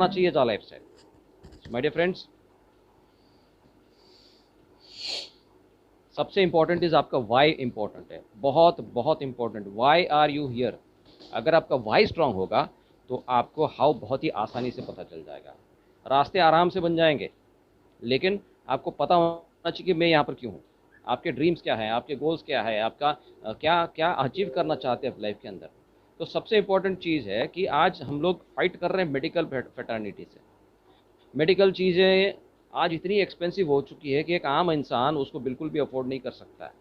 करना चाहिए Jaa Lifestyle. My dear friends, सबसे इंपॉर्टेंट इज आपका वाई इंपॉर्टेंट है, बहुत बहुत important. Why are you here? अगर आपका वाई स्ट्रांग होगा तो आपको हाउ बहुत ही आसानी से पता चल जाएगा, रास्ते आराम से बन जाएंगे। लेकिन आपको पता होना चाहिए कि मैं यहाँ पर क्यों हूँ, आपके ड्रीम्स क्या है, आपके गोल्स क्या है, आपका क्या क्या अचीव करना चाहते हैं लाइफ के अंदर। तो सबसे इंपॉर्टेंट चीज़ है कि आज हम लोग फाइट कर रहे हैं मेडिकल फेटर्निटी से। मेडिकल चीज़ें आज इतनी एक्सपेंसिव हो चुकी है कि एक आम इंसान उसको बिल्कुल भी अफोर्ड नहीं कर सकता है।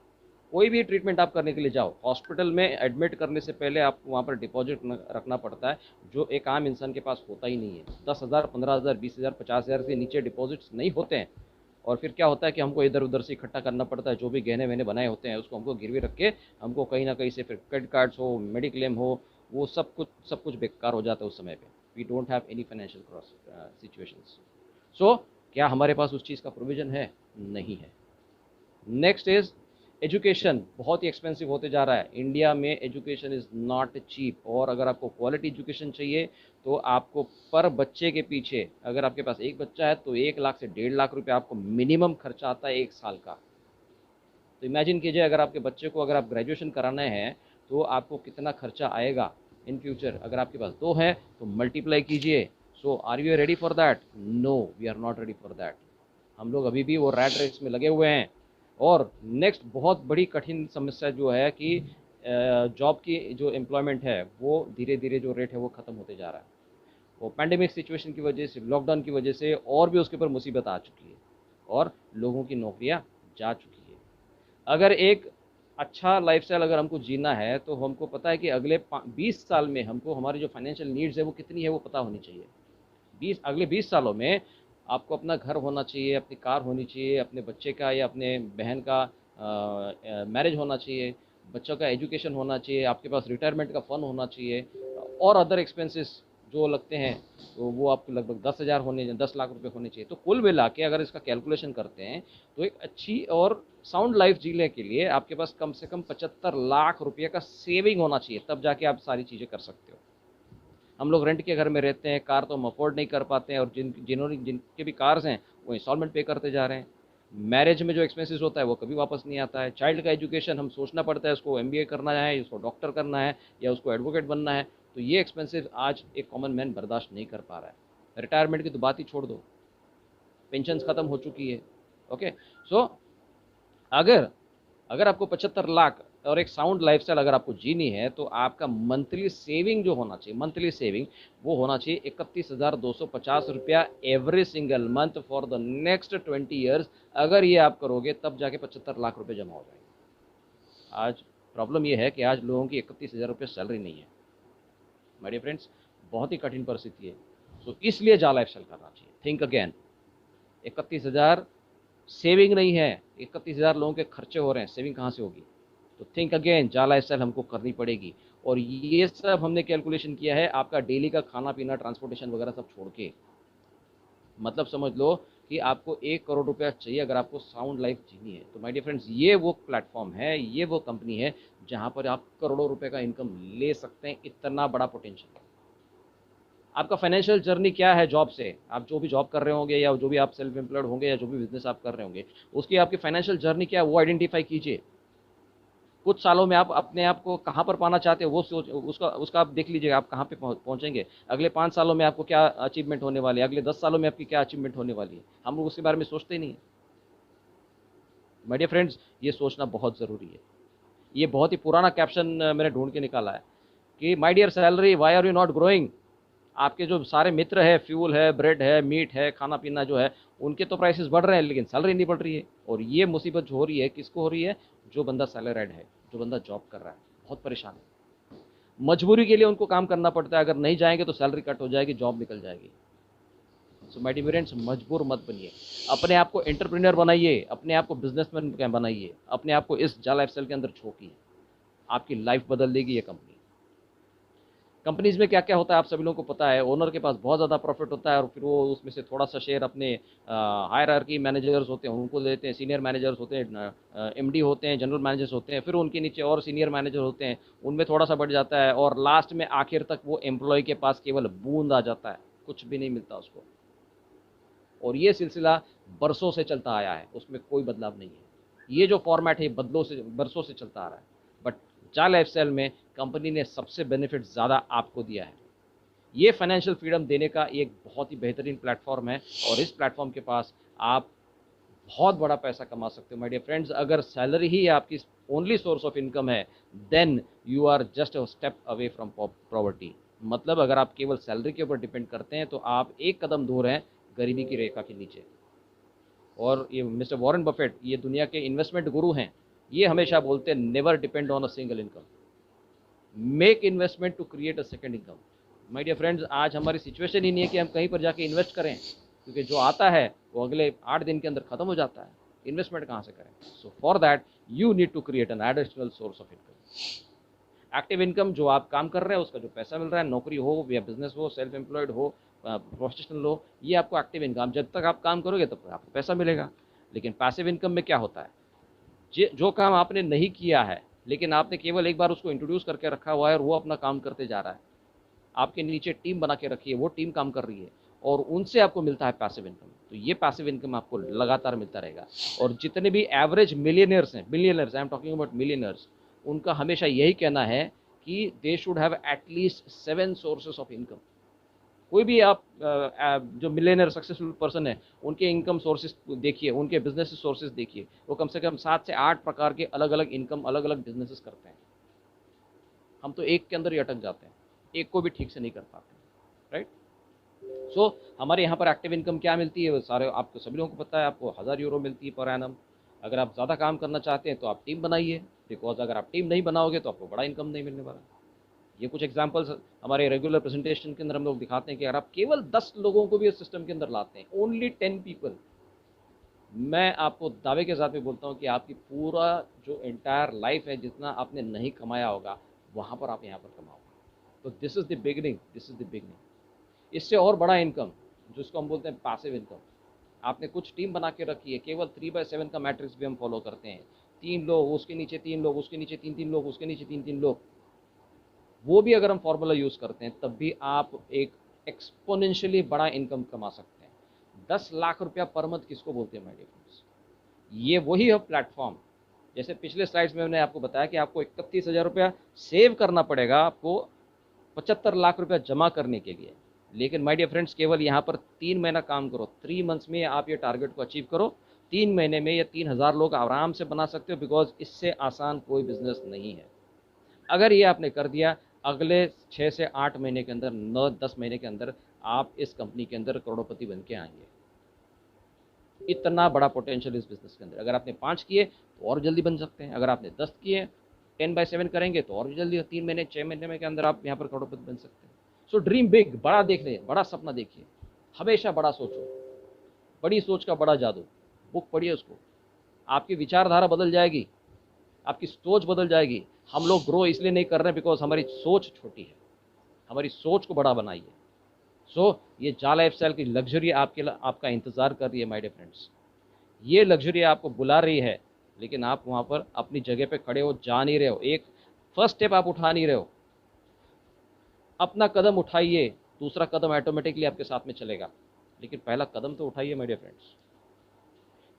कोई भी ट्रीटमेंट आप करने के लिए जाओ, हॉस्पिटल में एडमिट करने से पहले आपको वहाँ पर डिपॉजिट रखना पड़ता है, जो एक आम इंसान के पास होता ही नहीं है। 10,000, 15,000, 20,000, 50,000 से नीचे डिपॉजिट्स नहीं होते हैं। और फिर क्या होता है कि हमको इधर उधर से इकट्ठा करना पड़ता है, जो भी गहने वहने बनाए होते हैं उसको हमको गिरवी रख के हमको कहीं ना कहीं से फिर क्रेडिट कार्ड्स हो, मेडिक्लेम हो, वो सब कुछ बेकार हो जाता है उस समय पे। We don't have any financial cross situations. So क्या हमारे पास उस चीज़ का प्रोविज़न है? नहीं है। नेक्स्ट इज एजुकेशन, बहुत ही एक्सपेंसिव होते जा रहा है इंडिया में। Education is not cheap. और अगर आपको क्वालिटी एजुकेशन चाहिए तो आपको पर बच्चे के पीछे, अगर आपके पास एक बच्चा है तो 1 लाख से 1.5 लाख रुपये आपको मिनिमम खर्चा आता है 1 साल का। तो इमेजिन कीजिए, अगर आपके बच्चे को अगर आप ग्रेजुएशन कराना है तो आपको कितना खर्चा आएगा इन फ्यूचर। अगर आपके पास 2 है तो मल्टीप्लाई कीजिए। So are you ready for that? No, we are not ready for that. हम लोग अभी भी वो रैट रेस में लगे हुए हैं। और नेक्स्ट बहुत बड़ी कठिन समस्या जो है कि जॉब की जो एम्प्लॉयमेंट है वो धीरे धीरे जो रेट है वो ख़त्म होते जा रहा है। वो पैंडेमिक सिचुएशन की वजह से, लॉकडाउन की वजह से और भी उसके ऊपर मुसीबत आ चुकी है और लोगों की नौकरियां जा चुकी है। अगर एक अच्छा लाइफस्टाइल अगर हमको जीना है तो हमको पता है कि अगले 20 साल में हमको हमारी जो फाइनेंशियल नीड्स है वो कितनी है वो पता होनी चाहिए। अगले 20 सालों में आपको अपना घर होना चाहिए, अपनी कार होनी चाहिए, अपने बच्चे का या अपने बहन का मैरिज होना चाहिए, बच्चों का एजुकेशन होना चाहिए, आपके पास रिटायरमेंट का फंड होना चाहिए, और अदर एक्सपेंसेस जो लगते हैं तो वो आपको लगभग 10,000 होने 10 लाख रुपए होने चाहिए। तो कुल मिला के अगर इसका कैलकुलेशन करते हैं तो एक अच्छी और साउंड लाइफ जीने के लिए आपके पास कम से कम 75 लाख रुपये का सेविंग होना चाहिए, तब जाके आप सारी चीज़ें कर सकते हो। हम लोग रेंट के घर में रहते हैं, कार तो हम अफोर्ड नहीं कर पाते हैं, और जिनके भी कार्स हैं वो इंस्टॉलमेंट पे करते जा रहे हैं। मैरिज में जो एक्सपेंसेस होता है वो कभी वापस नहीं आता है। चाइल्ड का एजुकेशन हम सोचना पड़ता है, उसको एमबीए करना है, उसको डॉक्टर करना है या उसको एडवोकेट बनना है, तो ये एक्सपेंसेस आज एक कॉमन मैन बर्दाश्त नहीं कर पा रहा है। रिटायरमेंट की तो बात ही छोड़ दो, पेंशन ख़त्म हो चुकी है। ओके, सो अगर अगर आपको 75 लाख और एक साउंड लाइफस्टाइल अगर आपको जीनी है तो आपका मंथली सेविंग जो होना चाहिए, मंथली सेविंग वो होना चाहिए 31,250 रुपया every single month for the next 20 years. अगर ये आप करोगे तब जाके 75 लाख रुपए जमा हो जाएंगे। आज प्रॉब्लम ये है कि आज लोगों की 31,000 रुपये सैलरी नहीं है माय डियर फ्रेंड्स, बहुत ही कठिन परिस्थिति है। सो इसलिए जा लाइफस्टाइल करना चाहिए। थिंक अगेन, 31,000 सेविंग नहीं है, 31,000 लोगों के खर्चे हो रहे हैं, सेविंग कहाँ से होगी? तो थिंक अगेन, जा लाइफस्टाइल हमको करनी पड़ेगी। और ये सब हमने कैलकुलेशन किया है आपका डेली का खाना पीना, ट्रांसपोर्टेशन वगैरह सब छोड़ के। मतलब समझ लो कि आपको 1 करोड़ रुपया चाहिए अगर आपको साउंड लाइफ जीनी है। तो माय डियर फ्रेंड्स, ये वो प्लेटफॉर्म है, ये वो कंपनी है जहाँ पर आप करोड़ों रुपए का इनकम ले सकते हैं। इतना बड़ा पोटेंशियल है। आपका फाइनेंशियल जर्नी क्या है जॉब से, आप जो भी जॉब कर रहे होंगे या जो भी आप सेल्फ एम्प्लॉयड होंगे या जो भी बिजनेस आप कर रहे होंगे, उसकी आपकी फाइनेंशियल जर्नी क्या है वो आइडेंटिफाई कीजिए। कुछ सालों में आप अपने आप को कहाँ पर पाना चाहते हो वो सोच, उसका उसका आप देख लीजिएगा, आप कहाँ पे पहुँचेंगे। अगले 5 सालों में आपको क्या अचीवमेंट होने वाली है, अगले 10 सालों में आपकी क्या अचीवमेंट होने वाली है। हम लोग उसके बारे में सोचते ही नहीं है। माय डियर फ्रेंड्स, ये सोचना बहुत ज़रूरी है। ये बहुत ही पुराना कैप्शन मैंने ढूंढ के निकाला है कि my dear salary why are you not growing. आपके जो सारे मित्र है, फ्यूल है, ब्रेड है, मीट है, खाना पीना जो है, उनके तो प्राइसेस बढ़ रहे हैं लेकिन सैलरी नहीं बढ़ रही है। और ये मुसीबत जो हो रही है किसको हो रही है? जो बंदा सैलरीड है, जो बंदा जॉब कर रहा है, बहुत परेशान है। मजबूरी के लिए उनको काम करना पड़ता है, अगर नहीं जाएंगे तो सैलरी कट हो जाएगी, जॉब निकल जाएगी। सो माय डियर फ्रेंड्स, मजबूर मत बनिए। अपने आप को एंटरप्रेन्योर बनाइए, अपने आप को बिजनेसमैन बनाइए, अपने आप को इस जा लाइफस्टाइल के अंदर झोंकिए। आपकी लाइफ बदल देगी ये कंपनी। कंपनीज में क्या क्या होता है आप सभी लोगों को पता है। ओनर के पास बहुत ज़्यादा प्रॉफिट होता है और फिर वो उसमें से थोड़ा सा शेयर अपने हायरार्की मैनेजर्स होते हैं उनको देते हैं, सीनियर मैनेजर्स होते हैं, एमडी होते हैं, जनरल मैनेजर्स होते हैं, फिर उनके नीचे और सीनियर मैनेजर होते हैं, उनमें थोड़ा सा बढ़ जाता है और लास्ट में आखिर तक वो एम्प्लॉय के पास केवल बूंद आ जाता है, कुछ भी नहीं मिलता उसको। और ये सिलसिला बरसों से चलता आया है, उसमें कोई बदलाव नहीं है। ये जो फॉर्मेट है बरसों से चलता आ रहा है। बट जाल लाइफस्टाइल में कंपनी ने सबसे बेनिफिट ज़्यादा आपको दिया है। ये फाइनेंशियल फ्रीडम देने का एक बहुत ही बेहतरीन प्लेटफॉर्म है, और इस प्लेटफॉर्म के पास आप बहुत बड़ा पैसा कमा सकते हो माय डियर फ्रेंड्स। अगर सैलरी ही आपकी ओनली सोर्स ऑफ इनकम है, then you are just a step away from poverty. मतलब अगर आप केवल सैलरी के ऊपर डिपेंड करते हैं तो आप एक कदम दूर हैं गरीबी की रेखा के नीचे। और ये मिस्टर वॉरेन बफेट, ये दुनिया के इन्वेस्टमेंट गुरु हैं, ये हमेशा बोलते हैं never depend on a single income, make investment to create a second income. My dear friends, आज हमारी सिचुएशन ही नहीं है कि हम कहीं पर जाके इन्वेस्ट करें, क्योंकि जो आता है वो अगले 8 दिन के अंदर खत्म हो जाता है। इन्वेस्टमेंट कहाँ से करें? So for that you need to create an additional source of income. Active income, जो आप काम कर रहे हैं उसका जो पैसा मिल रहा है, नौकरी हो या बिजनेस हो, सेल्फ एम्प्लॉयड हो, प्रोफेशनल हो, ये आपको एक्टिव इनकम, जब तक आप काम करोगे तब तक आपको पैसा मिलेगा। लेकिन पैसिव इनकम में क्या होता है, जो काम आपने नहीं किया है लेकिन आपने केवल एक बार उसको इंट्रोड्यूस करके रखा हुआ है और वो अपना काम करते जा रहा है, आपके नीचे टीम बना के रखी है, वो टीम काम कर रही है और उनसे आपको मिलता है पैसिव इनकम। तो ये पैसिव इनकम आपको लगातार मिलता रहेगा। और जितने भी एवरेज मिलियनर्स हैं, billionaires, I am talking about millionaires, उनका हमेशा यही कहना है कि they should have at least 7 sources of income. कोई भी आप जो मिलियनर सक्सेसफुल पर्सन है उनके इनकम सोर्सेज देखिए, उनके बिजनेस सोर्सेज देखिए, वो कम से कम 7 से 8 प्रकार के अलग अलग इनकम, अलग अलग बिजनेसेस करते हैं। हम तो एक के अंदर ही अटक जाते हैं, एक को भी ठीक से नहीं कर पाते, राइट। सो हमारे यहाँ पर एक्टिव इनकम क्या मिलती है, वो सारे आपको सभी लोगों को पता है। आपको 1000 यूरो मिलती है पर एनम। अगर आप ज़्यादा काम करना चाहते हैं तो आप टीम बनाइए, बिकॉज अगर आप टीम नहीं बनाओगे तो आपको बड़ा इनकम नहीं मिलने वाला। ये कुछ एग्जांपल्स हमारे रेगुलर प्रेजेंटेशन के अंदर हम लोग दिखाते हैं कि अगर आप केवल 10 लोगों को भी इस सिस्टम के अंदर लाते हैं, ओनली 10 पीपल, मैं आपको दावे के साथ में बोलता हूँ कि आपकी पूरा जो एंटायर लाइफ है, जितना आपने नहीं कमाया होगा वहाँ पर आप यहाँ पर कमाओगे। तो this is the beginning, this is the beginning. इससे और बड़ा इनकम, जिसको हम बोलते हैं पैसिव इनकम, आपने कुछ टीम बना के रखी है, केवल 3/7 का मैट्रिक्स भी हम फॉलो करते हैं। 3 लोग, उसके नीचे 3 लोग, उसके नीचे 3-3 लोग, उसके नीचे 3-3 लोग, वो भी अगर हम फॉर्मूला यूज़ करते हैं तब भी आप एक एक्सपोनेंशियली बड़ा इनकम कमा सकते हैं। 10 लाख रुपया पर मंथ किसको बोलते हैं माय डियर फ्रेंड्स? ये वही है प्लेटफॉर्म। जैसे पिछले स्लाइड्स में मैंने आपको बताया कि आपको 31,000 रुपया सेव करना पड़ेगा आपको 75 लाख रुपया जमा करने के लिए। लेकिन माय डियर फ्रेंड्स, केवल यहाँ पर 3 महीना काम करो, 3 मंथ्स में आप ये टारगेट को अचीव करो। 3 महीने में ये 3000 लोग आराम से बना सकते हो, बिकॉज इससे आसान कोई बिजनेस नहीं है। अगर ये आपने कर दिया, अगले 6 से 8 महीने के अंदर, 9-10 महीने के अंदर आप इस कंपनी के अंदर करोड़पति बन के आएंगे। इतना बड़ा पोटेंशियल इस बिजनेस के अंदर। अगर आपने 5 किए तो और जल्दी बन सकते हैं, अगर आपने 10 किए, 10/7 करेंगे तो और भी जल्दी, 3 महीने 6 महीने में के अंदर आप यहाँ पर करोड़पति बन सकते हैं। सो ड्रीम बिग, बड़ा देखने, बड़ा सपना देखिए, हमेशा बड़ा सोचो। बड़ी सोच का बड़ा जादू, बुक पढ़िए उसको, आपकी विचारधारा बदल जाएगी, आपकी सोच बदल जाएगी। हम लोग ग्रो इसलिए नहीं कर रहे हैं बिकॉज हमारी सोच छोटी है, हमारी सोच को बड़ा बनाइए। सो ये जाल लाइफस्टाइल की लग्जरी आपका इंतजार कर रही है माय डियर फ्रेंड्स। ये लग्जरी आपको बुला रही है, लेकिन आप वहाँ पर अपनी जगह पे खड़े हो, जा नहीं रहे हो, एक फर्स्ट स्टेप आप उठा नहीं रहे हो। अपना कदम उठाइए, दूसरा कदम ऑटोमेटिकली आपके साथ में चलेगा, लेकिन पहला कदम तो उठाइए माय डियर फ्रेंड्स।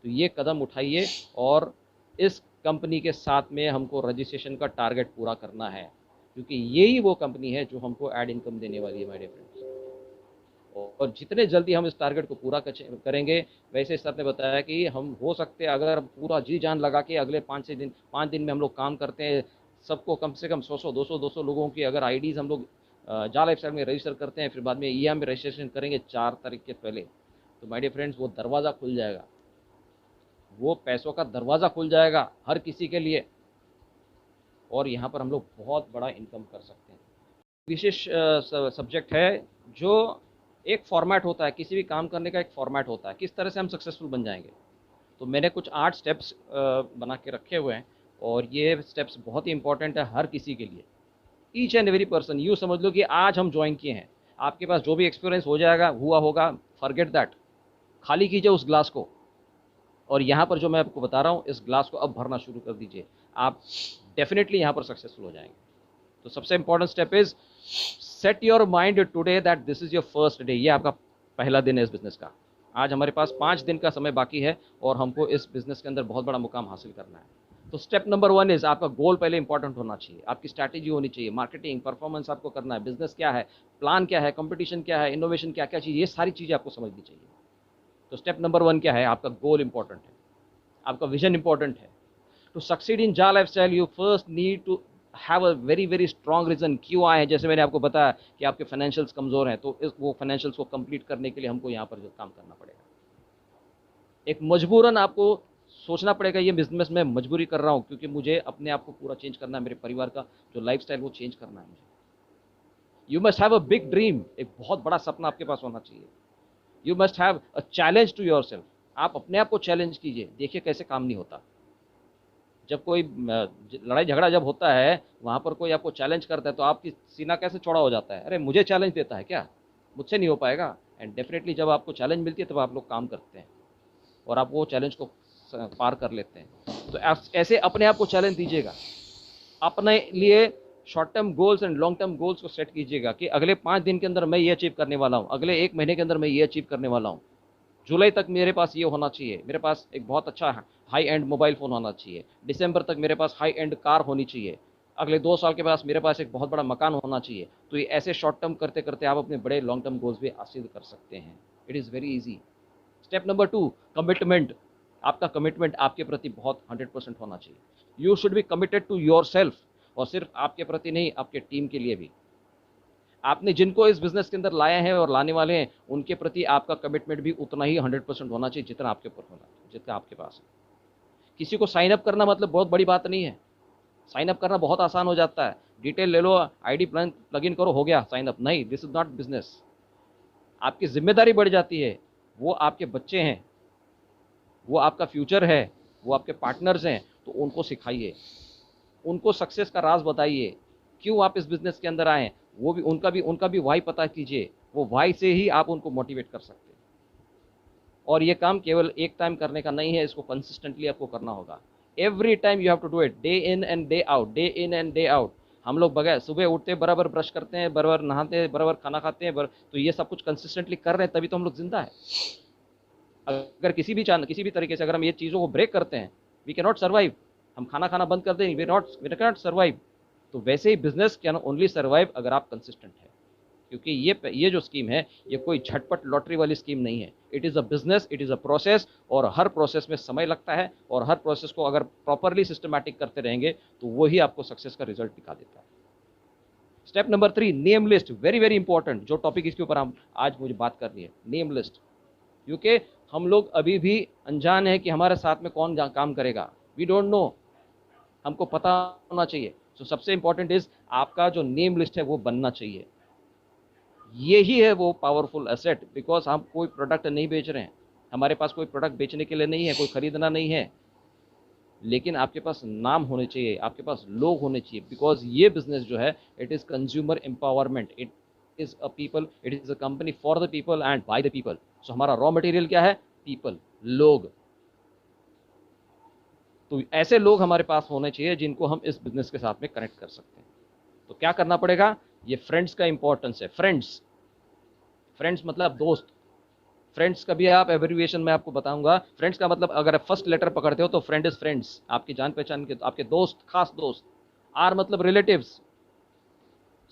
तो ये कदम उठाइए, और इस कंपनी के साथ में हमको रजिस्ट्रेशन का टारगेट पूरा करना है, क्योंकि यही वो कंपनी है जो हमको ऐड इनकम देने वाली है माय डियर फ्रेंड्स। और जितने जल्दी हम इस टारगेट को पूरा करेंगे, वैसे सर ने बताया कि हम हो सकते हैं, अगर पूरा जी जान लगा के अगले 5 दिन में हम लोग काम करते हैं, सबको कम से कम 100 200 लोगों की अगर आईडीज़ हम लोग जाल लाइफस्टाइल में रजिस्टर करते हैं, फिर बाद में ईएम में रजिस्ट्रेशन करेंगे 4 तारीख के पहले, तो माय डियर फ्रेंड्स वो दरवाज़ा खुल जाएगा, वो पैसों का दरवाज़ा खुल जाएगा हर किसी के लिए, और यहाँ पर हम लोग बहुत बड़ा इनकम कर सकते हैं। विशेष सब्जेक्ट है, जो एक फॉर्मेट होता है, किसी भी काम करने का एक फॉर्मेट होता है, किस तरह से हम सक्सेसफुल बन जाएंगे। तो मैंने कुछ 8 स्टेप्स बना के रखे हुए हैं, और ये स्टेप्स बहुत ही इंपॉर्टेंट है हर किसी के लिए, ईच एंड एवरी पर्सन। यूँ समझ लो कि आज हम ज्वाइन किए हैं, आपके पास जो भी एक्सपीरियंस हो जाएगा, हुआ होगा, फॉरगेट दैट, खाली कीजिए उस ग्लास को, और यहाँ पर जो मैं आपको बता रहा हूँ, इस ग्लास को अब भरना शुरू कर दीजिए, आप डेफिनेटली यहाँ पर सक्सेसफुल हो जाएंगे। तो सबसे important step is set your mind today that this is your first day. ये आपका पहला दिन है इस बिजनेस का। आज हमारे पास 5 दिन का समय बाकी है और हमको इस बिजनेस के अंदर बहुत बड़ा मुकाम हासिल करना है। तो स्टेप नंबर 1 इज आपका गोल पहले इंपॉर्टेंट होना चाहिए, आपकी स्ट्रैटेजी होनी चाहिए, मार्केटिंग परफॉर्मेंस आपको करना है, बिजनेस क्या है, प्लान क्या है, कंपटीशन क्या है, इनोवेशन क्या क्या चीज़, ये सारी चीज़ें आपको समझनी चाहिए। तो स्टेप नंबर 1 क्या है, आपका गोल इंपॉर्टेंट है, आपका विजन इंपॉर्टेंट है। To succeed in Jaa Lifestyle you first need to have a very very strong reason क्यों आए हैं। जैसे मैंने आपको बताया कि आपके फाइनेंशियल्स कमजोर हैं, तो वो फाइनेंशियल्स को कंप्लीट करने के लिए हमको यहाँ पर जो काम करना पड़ेगा। एक मजबूरन आपको सोचना पड़ेगा ये बिजनेस में मजबूरी कर रहा हूँ क्योंकि मुझे अपने आप को पूरा चेंज करना है, मेरे परिवार का जो लाइफस्टाइल वो चेंज करना है मुझे। You must have a big dream, एक बहुत बड़ा सपना आपके पास होना चाहिए। You must have a challenge to yourself, आप अपने आप को चैलेंज कीजिए, देखिए कैसे काम नहीं होता। जब कोई लड़ाई झगड़ा जब होता है वहां पर कोई आपको चैलेंज करता है तो आपकी सीना कैसे चौड़ा हो जाता है, अरे मुझे चैलेंज देता है क्या, मुझसे नहीं हो पाएगा। एंड डेफिनेटली जब आपको चैलेंज मिलती है तब आप लोग काम करते हैं और आप वो चैलेंज को पार कर लेते हैं। तो ऐसे अपने आप को चैलेंज दीजिएगा, अपने लिए short term goals and long term goals को सेट कीजिएगा कि अगले 5 दिन के अंदर मैं ये अचीव करने वाला हूँ, अगले 1 महीने के अंदर मैं ये अचीव करने वाला हूँ, जुलाई तक मेरे पास ये होना चाहिए, मेरे पास एक बहुत अच्छा हाई एंड मोबाइल फ़ोन होना चाहिए, दिसंबर तक मेरे पास हाई एंड कार होनी चाहिए, अगले 2 साल के पास मेरे पास एक बहुत बड़ा मकान होना चाहिए। तो ये ऐसे शॉर्ट टर्म करते करते आप अपने बड़े लॉन्ग टर्म गोल्स भी हासिल कर सकते हैं। It is very easy. Step number 2, commitment. आपका कमिटमेंट आपके प्रति बहुत 100% होना चाहिए। You should be committed to yourself, और सिर्फ आपके प्रति नहीं, आपके टीम के लिए भी। आपने जिनको इस बिजनेस के अंदर लाए हैं और लाने वाले हैं उनके प्रति आपका कमिटमेंट भी उतना ही 100% होना चाहिए जितना आपके ऊपर होना चाहिए, जितना आपके पास है। किसी को साइन अप करना मतलब बहुत बड़ी बात नहीं है, साइन अप करना बहुत आसान हो जाता है, डिटेल ले लो, आईडी प्लग इन करो, हो गया साइन अप। नहीं, दिस इज नॉट बिजनेस। आपकी जिम्मेदारी बढ़ जाती है। वो आपके बच्चे हैं, वो आपका फ्यूचर है, वो आपके पार्टनर्स हैं, तो उनको सिखाइए, उनको सक्सेस का राज बताइए, क्यों आप इस बिजनेस के अंदर आए, वो भी उनका भी वाई पता कीजिए। वो वाई से ही आप उनको मोटिवेट कर सकते हैं। और ये काम केवल एक टाइम करने का नहीं है, इसको कंसिस्टेंटली आपको करना होगा। Every time you have to do it, day in and day out, day in and day out. हम लोग बगैर सुबह उठते बराबर ब्रश करते हैं, बराबर नहाते हैं, बराबर खाना खाते हैं, तो ये सब कुछ कंसिस्टेंटली कर रहे हैं, तभी तो हम लोग जिंदा है। अगर किसी भी तरीके से अगर हम ये चीज़ों को ब्रेक करते हैं, वी कैन नॉट सर्वाइव। हम खाना खाना बंद कर दें, वी कैन नॉट सर्वाइव। तो वैसे ही बिजनेस कैन ओनली सर्वाइव अगर आप कंसिस्टेंट है। क्योंकि ये जो स्कीम है, ये कोई झटपट लॉटरी वाली स्कीम नहीं है। It is a business, it is a process, और हर प्रोसेस में समय लगता है, और हर प्रोसेस को अगर प्रॉपरली सिस्टमैटिक करते रहेंगे तो वही आपको सक्सेस का रिजल्ट दिखा देता है। Step number 3, name list. Very very important, जो टॉपिक इसके ऊपर हम आज मुझे बात करनी है, नेम लिस्ट। क्योंकि हम लोग अभी भी अनजान है कि हमारे साथ में कौन काम करेगा, वी डोंट नो, हमको पता होना चाहिए। तो सबसे इंपॉर्टेंट इज आपका जो नेम लिस्ट है वो बनना चाहिए। यही है वो पावरफुल एसेट, बिकॉज हम कोई प्रोडक्ट नहीं बेच रहे हैं, हमारे पास कोई प्रोडक्ट बेचने के लिए नहीं है, कोई खरीदना नहीं है, लेकिन आपके पास नाम होने चाहिए, आपके पास लोग होने चाहिए। बिकॉज ये बिजनेस जो है, it is consumer empowerment, it is a people, it is a company for the people and by the people. So हमारा रॉ मटेरियल क्या है, पीपल, लोग। तो ऐसे लोग हमारे पास होने चाहिए जिनको हम इस बिजनेस के साथ में कनेक्ट कर सकते हैं। तो क्या करना पड़ेगा, ये फ्रेंड्स का इंपॉर्टेंस है। फ्रेंड्स, फ्रेंड्स मतलब दोस्त। फ्रेंड्स का भी आप एब्रिविएशन में आपको बताऊंगा। फ्रेंड्स का मतलब अगर आप फर्स्ट लेटर पकड़ते हो तो फ्रेंड इज फ्रेंड्स, आपकी जान पहचान के, आपके दोस्त, खास दोस्त। आर मतलब रिलेटिव्स,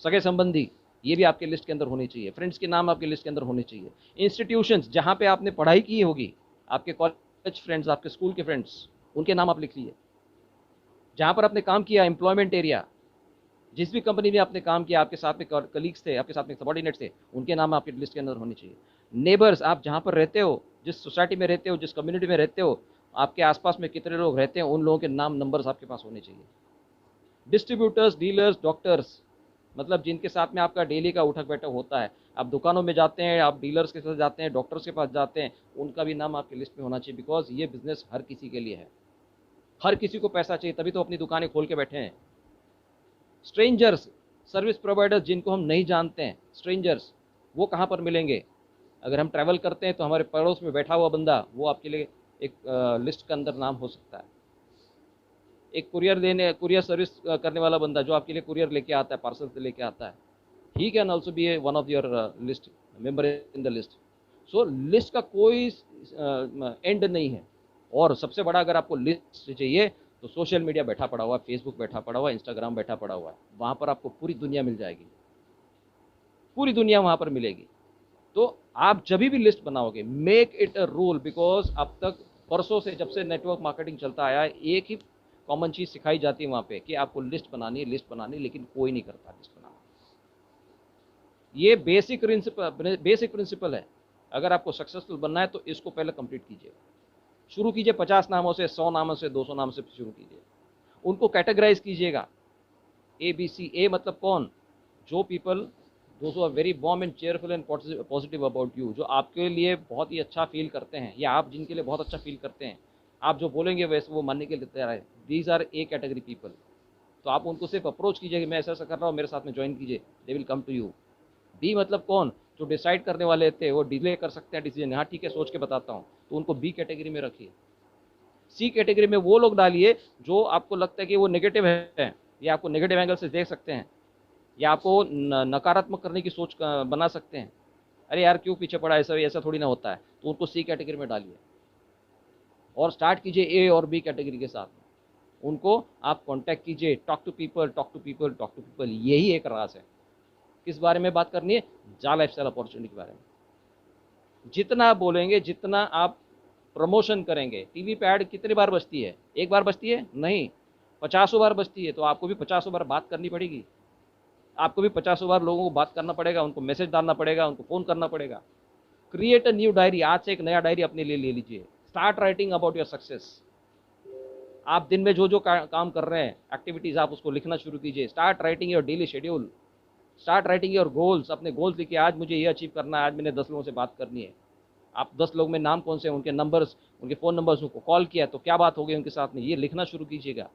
सगे संबंधी, ये भी आपके लिस्ट के अंदर होनी चाहिए। फ्रेंड्स के नाम आपके लिस्ट के अंदर होने चाहिए। इंस्टीट्यूशंस, जहां पे आपने पढ़ाई की होगी, आपके कॉलेज फ्रेंड्स, आपके स्कूल के फ्रेंड्स, उनके नाम आप लिख लीजिए। जहां पर आपने काम किया, एम्प्लॉयमेंट एरिया, जिस भी कंपनी में आपने काम किया, आपके साथ में कलीग्स थे, आपके साथ में सबॉर्डिनेट थे, उनके नाम आपकी लिस्ट के अंदर होने चाहिए। नेबर्स, आप जहाँ पर रहते हो, जिस सोसाइटी में रहते हो, जिस कम्युनिटी में रहते हो, आपके आसपास में कितने लोग रहते हैं, उन लोगों के नाम, नंबर्स आपके पास होने चाहिए। डिस्ट्रीब्यूटर्स, डीलर्स, डॉक्टर्स, मतलब जिनके साथ में आपका डेली का उठक बैठक होता है, आप दुकानों में जाते हैं, आप डीलर्स के साथ जाते हैं, डॉक्टर्स के पास जाते हैं, उनका भी नाम आपकी लिस्ट में होना चाहिए। बिकॉज ये बिजनेस हर किसी के लिए है, हर किसी को पैसा चाहिए, तभी तो अपनी दुकानें खोल के बैठे हैं। स्ट्रेंजर्स, सर्विस प्रोवाइडर्स, जिनको हम नहीं जानते हैं, स्ट्रेंजर्स, वो कहाँ पर मिलेंगे। अगर हम ट्रैवल करते हैं तो हमारे पड़ोस में बैठा हुआ बंदा, वो आपके लिए एक लिस्ट के अंदर नाम हो सकता है। एक कुरियर सर्विस करने वाला बंदा जो आपके लिए कुरियर लेके आता है, पार्सल लेके आता है, he can also be one of your list member in the list. So list का कोई एंड नहीं है। और सबसे बड़ा अगर आपको लिस्ट चाहिए तो सोशल मीडिया बैठा पड़ा हुआ है, फेसबुक बैठा पड़ा हुआ है, इंस्टाग्राम बैठा पड़ा हुआ है, वहाँ पर आपको पूरी दुनिया मिल जाएगी, पूरी दुनिया वहाँ पर मिलेगी। तो आप जब भी लिस्ट बनाओगे make it a rule, because अब तक परसों से जब से नेटवर्क मार्केटिंग चलता आया है एक ही कॉमन चीज़ सिखाई जाती है वहाँ पे कि आपको लिस्ट बनानी है, लिस्ट बनानी है, लेकिन कोई नहीं करता लिस्ट बनाना। ये बेसिक प्रिंसिपल है। अगर आपको सक्सेसफुल बनना है तो इसको पहले कंप्लीट कीजिए। शुरू कीजिए 50 नामों से, 100 नामों से, 200 नामों से शुरू कीजिए। उनको कैटेगराइज कीजिएगा, ABC। ए मतलब कौन? जो people those are very warm and cheerful and positive about you, जो आपके लिए बहुत ही अच्छा फील करते हैं, या आप जिनके लिए बहुत अच्छा फील करते हैं, आप जो बोलेंगे वैसे वो मानने के लिए तैयार है। These are A category people. तो आप उनको सिर्फ अप्रोच कीजिए कि मैं ऐसा ऐसा कर रहा हूँ, मेरे साथ में ज्वाइन कीजिए, they will come to you. B मतलब कौन? जो डिसाइड करने वाले थे, वो डिले कर सकते हैं डिसीजन, हाँ ठीक है सोच के बताता हूँ, तो उनको बी कैटेगरी में रखिए। सी कैटेगरी में वो लोग डालिए जो आपको लगता है कि वो नेगेटिव है, या आपको नेगेटिव एंगल से देख सकते हैं, या आपको नकारात्मक करने की सोच बना सकते हैं। अरे यार क्यों पीछे पड़ा, ऐसा ऐसा थोड़ी ना होता है, तो उनको सी कैटेगरी में डालिए। और स्टार्ट कीजिए ए और बी कैटेगरी के साथ में, उनको आप कांटेक्ट कीजिए, talk to people, talk to people, talk to people. यही एक राज है। किस बारे में बात करनी है? जा लाइफस्टाइल अपॉर्चुनिटी के बारे में। जितना आप बोलेंगे, जितना आप प्रमोशन करेंगे, टीवी पे ऐड कितनी बार बजती है? एक बार बजती है? नहीं, 50 बार बजती है। तो आपको भी 50 बार बात करनी पड़ेगी, आपको भी 50 बार लोगों को बात करना पड़ेगा, उनको मैसेज डालना पड़ेगा, उनको फ़ोन करना पड़ेगा। Create a new diary. आज से एक नया डायरी अपने लिए ले लीजिए। Start writing about your success. आप दिन में जो जो काम कर रहे हैं, एक्टिविटीज़, आप उसको लिखना शुरू कीजिए। Start writing your daily schedule. Start writing your goals. अपने गोल्स लिखिए, आज मुझे ये अचीव करना है, आज मैंने 10 लोगों से बात करनी है। आप 10 लोग में नाम कौन से हैं, उनके नंबर्स, उनके फ़ोन नंबर्स, उनको कॉल किया तो क्या बात हो गई उनके साथ में, ये लिखना शुरू कीजिएगा।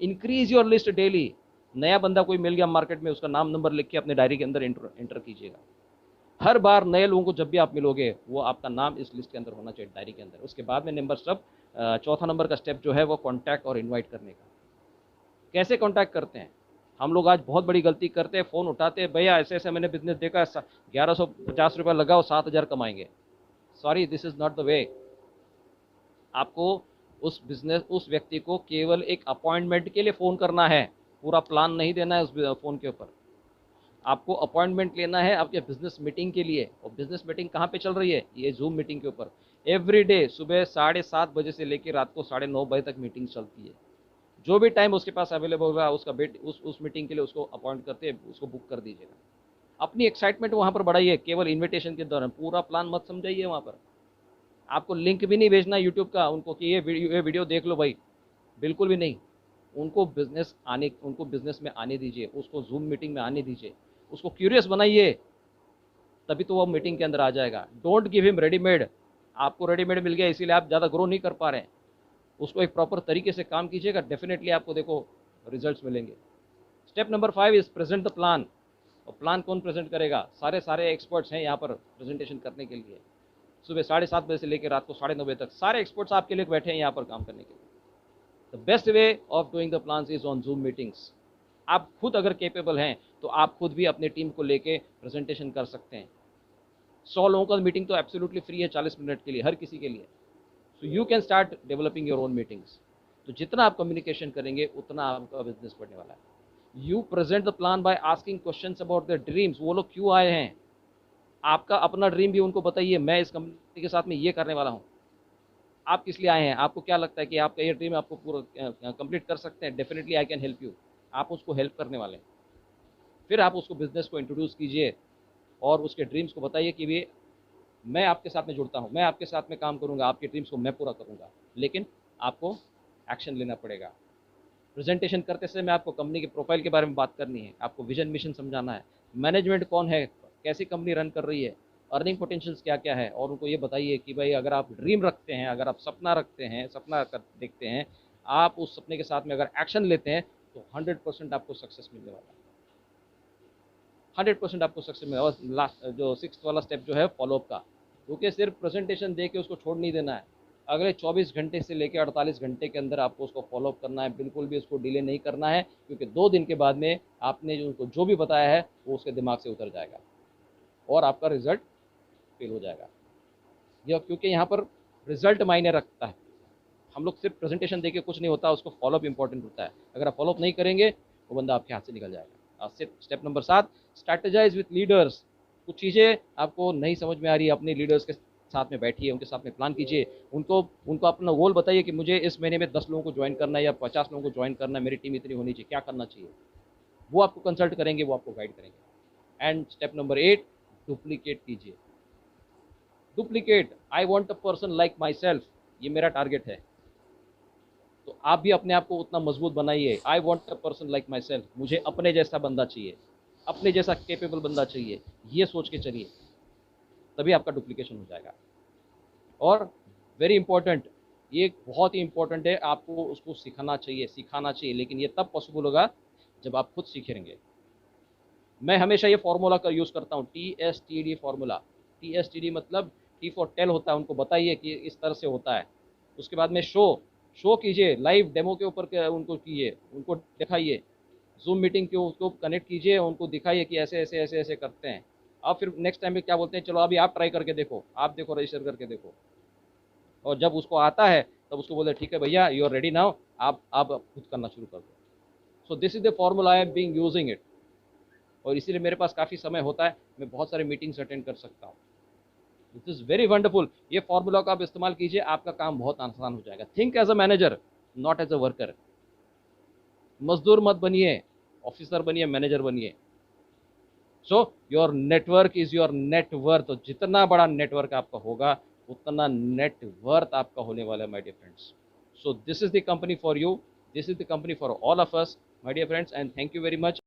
Increase your list daily. नया बंदा कोई मिल गया मार्केट में, उसका नाम नंबर लिख के अपने डायरी के अंदर एंटर कीजिएगा। हर बार नए लोगों को जब भी आप मिलोगे, वो आपका नाम इस लिस्ट के अंदर होना चाहिए, डायरी के अंदर। उसके बाद में नंबर स्टेप, चौथा नंबर का स्टेप जो है वो कॉन्टैक्ट और इन्वाइट करने का। कैसे कॉन्टैक्ट करते हैं? हम लोग आज बहुत बड़ी गलती करते हैं, फ़ोन उठाते हैं, भैया ऐसे ऐसे मैंने बिजनेस देखा, 1150 रुपये लगाओ, 7,000 कमाएंगे। Sorry, this is not the way. आपको उस व्यक्ति को केवल एक अपॉइंटमेंट के लिए फ़ोन करना है, पूरा प्लान नहीं देना है उस फ़ोन के ऊपर। आपको अपॉइंटमेंट लेना है आपके बिजनेस मीटिंग के लिए। और बिजनेस मीटिंग कहाँ पे चल रही है? ये जूम मीटिंग के ऊपर। एवरी डे सुबह 7:30 बजे से लेकर रात को 9:30 बजे तक मीटिंग चलती है। जो भी टाइम उसके पास अवेलेबल होगा, उसका उस मीटिंग के लिए उसको अपॉइंट करते हैं, उसको बुक कर दीजिएगा। अपनी एक्साइटमेंट वहाँ पर बढ़ाइए, केवल इन्विटेशन के दौरान पूरा प्लान मत समझाइए। वहाँ पर आपको लिंक भी नहीं भेजना यूट्यूब का उनको कि ये वीडियो देख लो भाई, बिल्कुल भी नहीं। उनको बिजनेस में आने दीजिए, उसको जूम मीटिंग में आने दीजिए, उसको क्यूरियस बनाइए, तभी तो वो मीटिंग के अंदर आ जाएगा। Don't give him readymade. आपको रेडीमेड मिल गया इसीलिए आप ज़्यादा ग्रो नहीं कर पा रहे हैं। उसको एक प्रॉपर तरीके से काम कीजिएगा, डेफिनेटली आपको देखो रिजल्ट्स मिलेंगे। Step number 5 is present the plan. और प्लान कौन प्रेजेंट करेगा? सारे एक्सपर्ट्स हैं यहाँ पर प्रेजेंटेशन करने के लिए। सुबह 7:30 बजे से लेकर रात को 9:30 बजे तक सारे एक्सपर्ट्स आपके लिए बैठे हैं यहाँ पर काम करने के लिए। The best way of doing the plans is on zoom meetings. आप खुद अगर केपेबल हैं तो आप खुद भी अपनी टीम को लेके प्रेजेंटेशन कर सकते हैं। 100 लोगों का मीटिंग तो एब्सोल्युटली फ्री है, 40 मिनट के लिए, हर किसी के लिए। So you can start developing your own meetings. तो जितना आप कम्युनिकेशन करेंगे उतना आपका बिजनेस बढ़ने वाला है। You present the plan by asking questions about their dreams. वो लोग क्यों आए हैं, आपका अपना ड्रीम भी उनको बताइए। मैं इस कंपनी के साथ में ये करने वाला हूँ, आप किस लिए आए हैं, आपको क्या लगता है कि आपका ये ड्रीम आपको पूरा कंप्लीट कर सकते हैं? Definitely I can help you. आप उसको हेल्प करने वाले हैं। फिर आप उसको बिजनेस को इंट्रोड्यूस कीजिए और उसके ड्रीम्स को बताइए कि भी मैं आपके साथ में जुड़ता हूँ, मैं आपके साथ में काम करूँगा, आपके ड्रीम्स को मैं पूरा करूँगा, लेकिन आपको एक्शन लेना पड़ेगा। प्रेजेंटेशन करते समय आपको कंपनी के प्रोफाइल के बारे में बात करनी है, आपको विजन मिशन समझाना है, मैनेजमेंट कौन है, कैसी कंपनी रन कर रही है, अर्निंग पोटेंशियल्स क्या क्या है। और उनको ये बताइए कि भाई अगर आप ड्रीम रखते हैं, अगर आप सपना रखते हैं, देखते हैं, आप उस सपने के साथ में अगर एक्शन लेते हैं तो 100% आपको सक्सेस मिलने वाला है। 100% आपको सक्सेस मिलेगा। और लास्ट जो 6th वाला स्टेप जो है फॉलोअप का, क्योंकि सिर्फ प्रेजेंटेशन दे के उसको छोड़ नहीं देना है। अगले 24 घंटे से लेकर 48 घंटे के अंदर आपको उसको फॉलोअप करना है, बिल्कुल भी उसको डिले नहीं करना है, क्योंकि 2 दिन के बाद में आपने जो उनको जो भी बताया है वो उसके दिमाग से उतर जाएगा और आपका रिजल्ट फेल हो जाएगा। यह क्योंकि यहाँ पर रिजल्ट मायने रखता है। हम लोग सिर्फ प्रेजेंटेशन देके कुछ नहीं होता, उसको फॉलोअप इंपॉर्टेंट होता है। अगर आप फॉलोअप नहीं करेंगे वो बंदा आपके हाथ से निकल जाएगा। Step number 7, strategise with leaders. कुछ चीज़ें आपको नहीं समझ में आ रही है, अपने लीडर्स के साथ में बैठिए, उनके साथ में प्लान कीजिए, उनको उनको अपना गोल बताइए कि मुझे इस महीने में 10 लोगों को ज्वाइन करना है या 50 लोगों को ज्वाइन करना है, मेरी टीम इतनी होनी चाहिए, क्या करना चाहिए। वो आपको कंसल्ट करेंगे, वो आपको गाइड करेंगे। एंड स्टेप नंबर 8, डुप्लीकेट कीजिए। Duplicate, I want a person like my self, ये मेरा टारगेट है। तो आप भी अपने आप को उतना मजबूत बनाइए। I want a person like my self, मुझे अपने जैसा बंदा चाहिए, अपने जैसा केपेबल बंदा चाहिए, ये सोच के चलिए, तभी आपका डुप्लीकेशन हो जाएगा। और वेरी इंपॉर्टेंट, ये बहुत ही इंपॉर्टेंट है, आपको उसको सिखाना चाहिए, लेकिन ये तब पॉसिबल होगा जब आप खुद सीखेंगे। मैं हमेशा ये फॉर्मूला का यूज़ करता हूँ, TSTD फॉर्मूला। TSTD मतलब T फॉर टेल होता है, उनको बताइए कि इस तरह से होता है। उसके बाद में शो कीजिए, लाइव डेमो के ऊपर उनको कीजिए, उनको दिखाइए, जूम मीटिंग के उसको कनेक्ट कीजिए, उनको दिखाइए कि ऐसे ऐसे ऐसे ऐसे करते हैं। आप फिर नेक्स्ट टाइम में क्या बोलते हैं, चलो अभी आप ट्राई करके देखो, आप देखो, रजिस्टर करके देखो। और जब उसको आता है तब उसको बोलते ठीक है भैया, यू आर रेडी नाउ, आप खुद करना शुरू कर दो। सो this is the formula I am being using it. और इसीलिए मेरे पास काफ़ी समय होता है, मैं बहुत सारे मीटिंग्स अटेंड कर सकता हूँ। This is very wonderful. ये फॉर्मूला का आप इस्तेमाल कीजिए, आपका काम बहुत आसान हो जाएगा। Think as a manager, not as a worker. मजदूर मत बनिए, ऑफिसर बनिए, मैनेजर बनिए। So your network is your net worth. तो जितना बड़ा नेटवर्क आपका होगा उतना नेटवर्थ आपका होने वाला है, my dear friends. So this is the company for you, this is the company for all of us, my dear friends, and thank you very much.